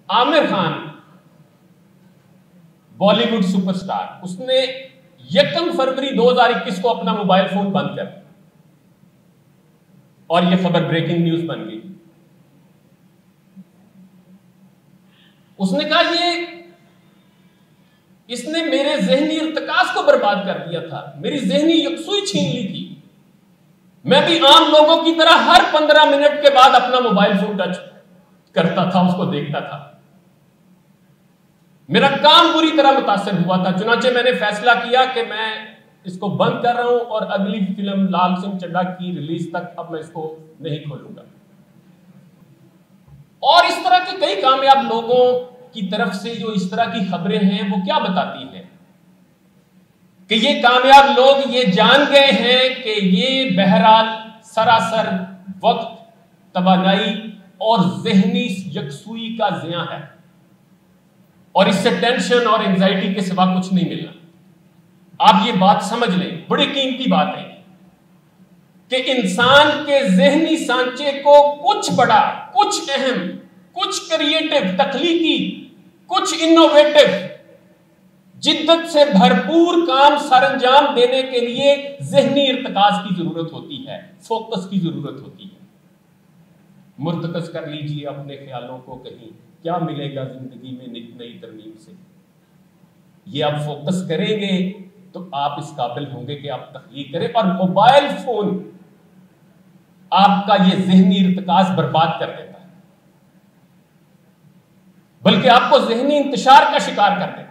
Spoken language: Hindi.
आमिर खान बॉलीवुड सुपरस्टार, उसने 1 फरवरी 2021 को अपना मोबाइल फोन बंद कर दिया और यह खबर ब्रेकिंग न्यूज बन गई। उसने कहा इसने मेरे जहनी इर्तिकाज को बर्बाद कर दिया था, मेरी जहनी यकसुई छीन ली थी। मैं भी आम लोगों की तरह हर 15 मिनट के बाद अपना मोबाइल फोन टच करता था, उसको देखता था। मेरा काम बुरी तरह मुतासिर हुआ था। चुनांचे मैंने फैसला किया कि मैं इसको बंद कर रहा हूं और अगली फिल्म लाल सिंह चड्ढा की रिलीज तक अब मैं इसको नहीं खोलूंगा। और इस तरह के कई कामयाब लोगों की तरफ से जो इस तरह की खबरें हैं वो क्या बताती हैं कि ये कामयाब लोग ये जान गए हैं कि ये बहरहाल सरासर वक्त, तवानाई और जहनी यकसुई का ज़िया है और इससे टेंशन और एंजाइटी के सिवा कुछ नहीं मिलना। आप ये बात समझ लें, बड़ी कीमती बात है कि इंसान के जहनी सांचे को कुछ बड़ा, कुछ अहम, कुछ क्रिएटिव, तख्लीकी, कुछ इनोवेटिव, जिद्दत से भरपूर काम सरंजाम देने के लिए जहनी इर्तिकाज की जरूरत होती है, फोकस की जरूरत होती है। मुर्तकज कर लीजिए अपने ख्यालों को, कहीं क्या मिलेगा जिंदगी में नई तरमीम से। ये आप फोकस करेंगे तो आप इस काबिल होंगे कि आप तख्लीक करें। और मोबाइल फोन आपका ये जहनी इर्तिकाज बर्बाद कर देता है, बल्कि आपको जहनी इंतशार का शिकार कर देता है।